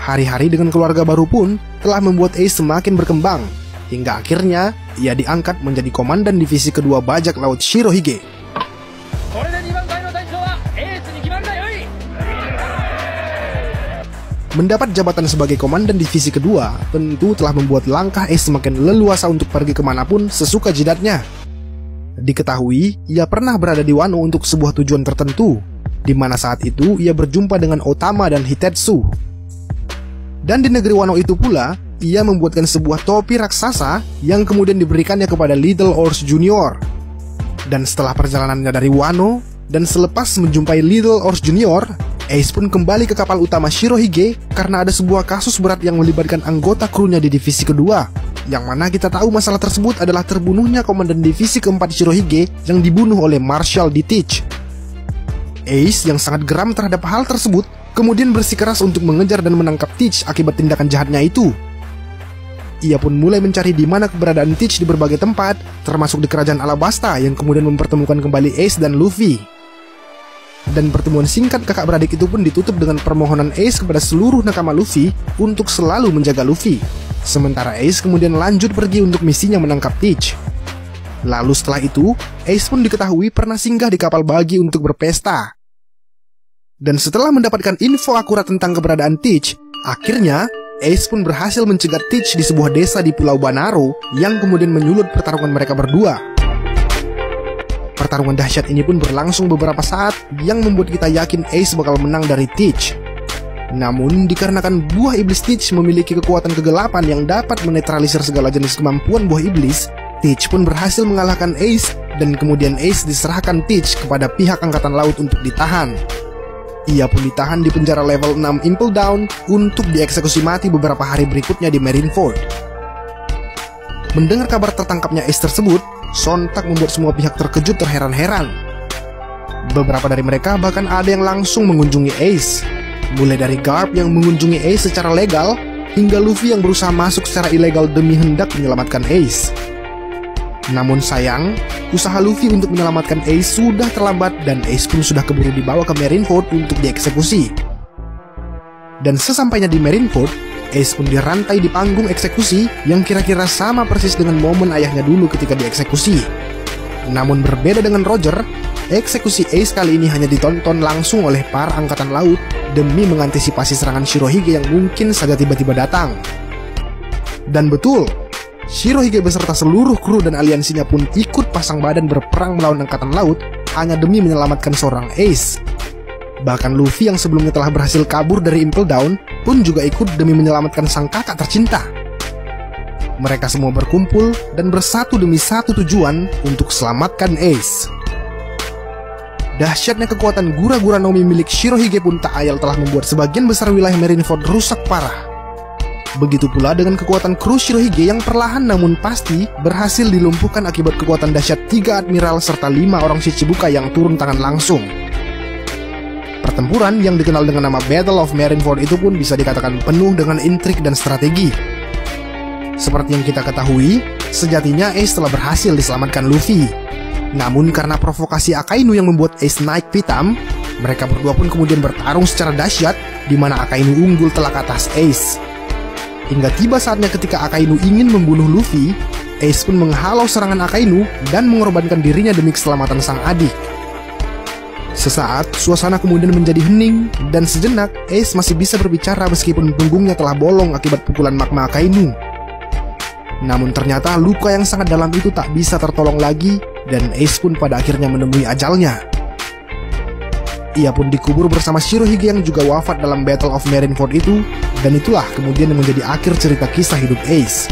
Hari-hari dengan keluarga baru pun telah membuat Ace semakin berkembang, hingga akhirnya ia diangkat menjadi komandan divisi kedua bajak laut Shirohige. Mendapat jabatan sebagai komandan divisi kedua tentu telah membuat langkah Ace semakin leluasa untuk pergi kemanapun sesuka jidatnya. Diketahui ia pernah berada di Wano untuk sebuah tujuan tertentu, di mana saat itu ia berjumpa dengan Otama dan Hitetsu. Dan di negeri Wano itu pula, ia membuatkan sebuah topi raksasa yang kemudian diberikannya kepada Little Ors Junior. Dan setelah perjalanannya dari Wano, dan selepas menjumpai Little Ors Junior, Ace pun kembali ke kapal utama Shirohige karena ada sebuah kasus berat yang melibatkan anggota krunya di divisi kedua, yang mana kita tahu masalah tersebut adalah terbunuhnya komandan divisi keempat Shirohige yang dibunuh oleh Marshal D. Teach. Ace yang sangat geram terhadap hal tersebut kemudian bersikeras untuk mengejar dan menangkap Teach akibat tindakan jahatnya itu. Ia pun mulai mencari di mana keberadaan Teach di berbagai tempat, termasuk di kerajaan Alabasta yang kemudian mempertemukan kembali Ace dan Luffy. Dan pertemuan singkat kakak beradik itu pun ditutup dengan permohonan Ace kepada seluruh nakama Luffy untuk selalu menjaga Luffy. Sementara Ace kemudian lanjut pergi untuk misinya menangkap Teach. Lalu setelah itu, Ace pun diketahui pernah singgah di kapal bagi untuk berpesta. Dan setelah mendapatkan info akurat tentang keberadaan Teach, akhirnya Ace pun berhasil mencegat Teach di sebuah desa di Pulau Banaro yang kemudian menyulut pertarungan mereka berdua. Pertarungan dahsyat ini pun berlangsung beberapa saat yang membuat kita yakin Ace bakal menang dari Teach. Namun dikarenakan buah iblis Teach memiliki kekuatan kegelapan yang dapat menetralisir segala jenis kemampuan buah iblis, Teach pun berhasil mengalahkan Ace dan kemudian Ace diserahkan Teach kepada pihak angkatan laut untuk ditahan. Ia pun ditahan di penjara level 6 Impel Down untuk dieksekusi mati beberapa hari berikutnya di Marineford. Mendengar kabar tertangkapnya Ace tersebut, sontak membuat semua pihak terkejut terheran-heran. Beberapa dari mereka bahkan ada yang langsung mengunjungi Ace, mulai dari Garp yang mengunjungi Ace secara legal, hingga Luffy yang berusaha masuk secara ilegal demi hendak menyelamatkan Ace. Namun sayang, usaha Luffy untuk menyelamatkan Ace sudah terlambat dan Ace pun sudah keburu dibawa ke Marineford untuk dieksekusi. Dan sesampainya di Marineford, Ace pun dirantai di panggung eksekusi yang kira-kira sama persis dengan momen ayahnya dulu ketika dieksekusi. Namun berbeda dengan Roger, eksekusi Ace kali ini hanya ditonton langsung oleh para angkatan laut demi mengantisipasi serangan Shirohige yang mungkin saja tiba-tiba datang. Dan betul, Shirohige beserta seluruh kru dan aliansinya pun ikut pasang badan berperang melawan angkatan laut hanya demi menyelamatkan seorang Ace. Bahkan Luffy yang sebelumnya telah berhasil kabur dari Impel Down pun juga ikut demi menyelamatkan sang kakak tercinta. Mereka semua berkumpul dan bersatu demi satu tujuan untuk selamatkan Ace. Dahsyatnya kekuatan Gura-Gura Nomi milik Shirohige pun tak ayal telah membuat sebagian besar wilayah Marineford rusak parah. Begitu pula dengan kekuatan kru Shirohige yang perlahan namun pasti berhasil dilumpuhkan akibat kekuatan dahsyat 3 admiral serta 5 orang Shichibukai yang turun tangan langsung. Pertempuran yang dikenal dengan nama Battle of Marineford itu pun bisa dikatakan penuh dengan intrik dan strategi. Seperti yang kita ketahui, sejatinya Ace telah berhasil diselamatkan Luffy. Namun karena provokasi Akainu yang membuat Ace naik pitam, mereka berdua pun kemudian bertarung secara dahsyat di mana Akainu unggul telak atas Ace. Hingga tiba saatnya ketika Akainu ingin membunuh Luffy, Ace pun menghalau serangan Akainu dan mengorbankan dirinya demi keselamatan sang adik. Sesaat, suasana kemudian menjadi hening, dan sejenak Ace masih bisa berbicara meskipun punggungnya telah bolong akibat pukulan magma Akainu. Namun ternyata luka yang sangat dalam itu tak bisa tertolong lagi, dan Ace pun pada akhirnya menemui ajalnya. Ia pun dikubur bersama Shirohige yang juga wafat dalam Battle of Marineford itu, dan itulah kemudian yang menjadi akhir cerita kisah hidup Ace.